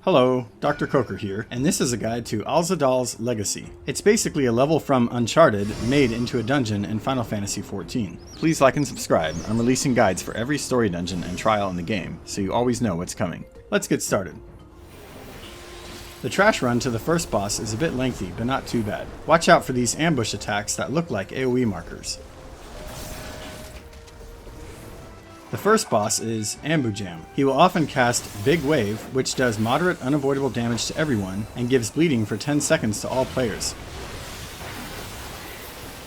Hello, Dr. Coker here, and this is a guide to Alzadaals Legacy. It's basically a level from Uncharted made into a dungeon in Final Fantasy XIV. Please like and subscribe. I'm releasing guides for every story dungeon and trial in the game, so you always know what's coming. Let's get started. The trash run to the first boss is a bit lengthy, but not too bad. Watch out for these ambush attacks that look like AoE markers. The first boss is Ambujam. He will often cast Big Wave, which does moderate unavoidable damage to everyone and gives bleeding for 10 seconds to all players.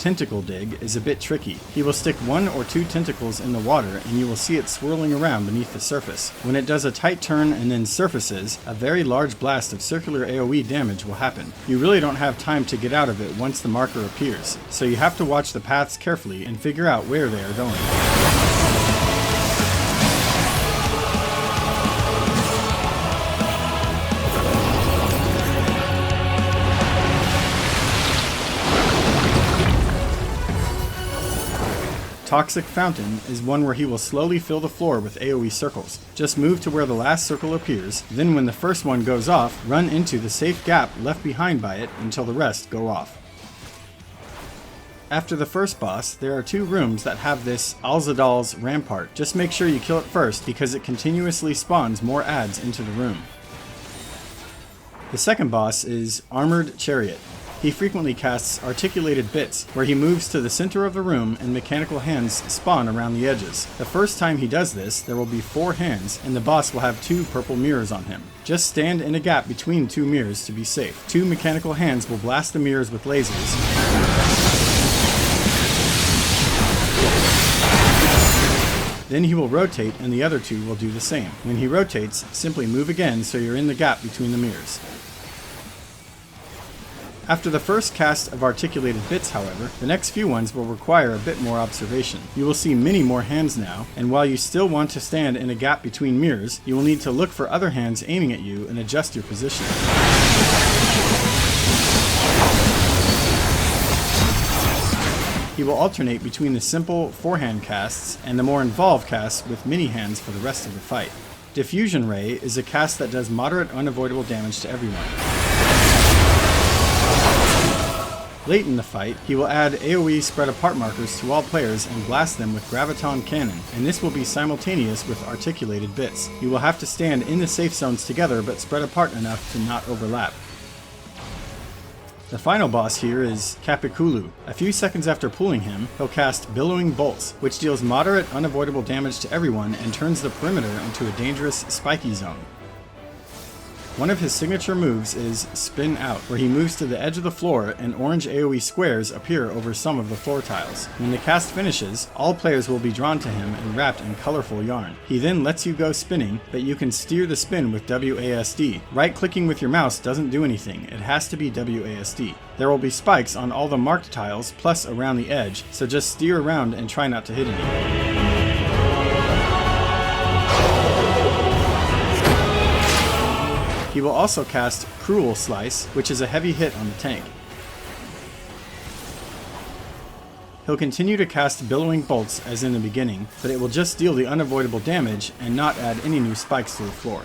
Tentacle Dig is a bit tricky. He will stick 1 or 2 tentacles in the water and you will see it swirling around beneath the surface. When it does a tight turn and then surfaces, a very large blast of circular AoE damage will happen. You really don't have time to get out of it once the marker appears, so you have to watch the paths carefully and figure out where they are going. Toxic Fountain is one where he will slowly fill the floor with AoE circles. Just move to where the last circle appears, then when the first one goes off, run into the safe gap left behind by it until the rest go off. After the first boss, there are 2 rooms that have this Alzadaals rampart. Just make sure you kill it first because it continuously spawns more adds into the room. The second boss is Armored Chariot. He frequently casts articulated bits, where he moves to the center of the room and mechanical hands spawn around the edges. The first time he does this, there will be 4 hands, and the boss will have 2 purple mirrors on him. Just stand in a gap between 2 mirrors to be safe. 2 mechanical hands will blast the mirrors with lasers. Then he will rotate and the other 2 will do the same. When he rotates, simply move again so you're in the gap between the mirrors. After the first cast of articulated bits, however, the next few ones will require a bit more observation. You will see many more hands now, and while you still want to stand in a gap between mirrors, you will need to look for other hands aiming at you and adjust your position. He will alternate between the simple 4-hand casts and the more involved casts with many hands for the rest of the fight. Diffusion Ray is a cast that does moderate unavoidable damage to everyone. Late in the fight, he will add AoE spread apart markers to all players and blast them with Graviton Cannon, and this will be simultaneous with articulated bits. You will have to stand in the safe zones together but spread apart enough to not overlap. The final boss here is Kapikulu. A few seconds after pulling him, he'll cast Billowing Bolts, which deals moderate unavoidable damage to everyone and turns the perimeter into a dangerous spiky zone. One of his signature moves is Spin Out, where he moves to the edge of the floor and orange AoE squares appear over some of the floor tiles. When the cast finishes, all players will be drawn to him and wrapped in colorful yarn. He then lets you go spinning, but you can steer the spin with WASD. Right-clicking with your mouse doesn't do anything, it has to be WASD. There will be spikes on all the marked tiles, plus around the edge, so just steer around and try not to hit any. He will also cast Cruel Slice, which is a heavy hit on the tank. He'll continue to cast Billowing Bolts as in the beginning, but it will just deal the unavoidable damage and not add any new spikes to the floor.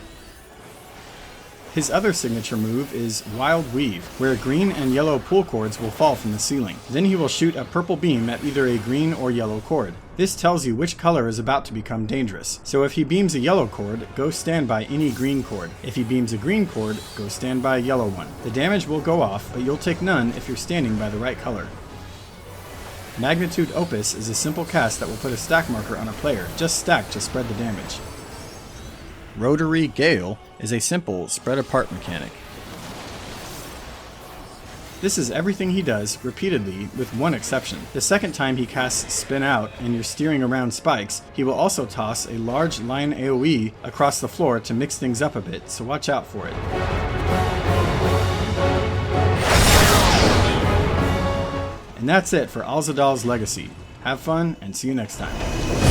His other signature move is Wild Weave, where green and yellow pull cords will fall from the ceiling. Then he will shoot a purple beam at either a green or yellow cord. This tells you which color is about to become dangerous. So if he beams a yellow cord, go stand by any green cord. If he beams a green cord, go stand by a yellow one. The damage will go off, but you'll take none if you're standing by the right color. Magnitude Opus is a simple cast that will put a stack marker on a player. Just stack to spread the damage. Rotary Gale is a simple spread apart mechanic. This is everything he does repeatedly with one exception. The second time he casts Spin Out and you're steering around spikes, he will also toss a large line AoE across the floor to mix things up a bit, so watch out for it. And that's it for Alzadaals Legacy. Have fun and see you next time.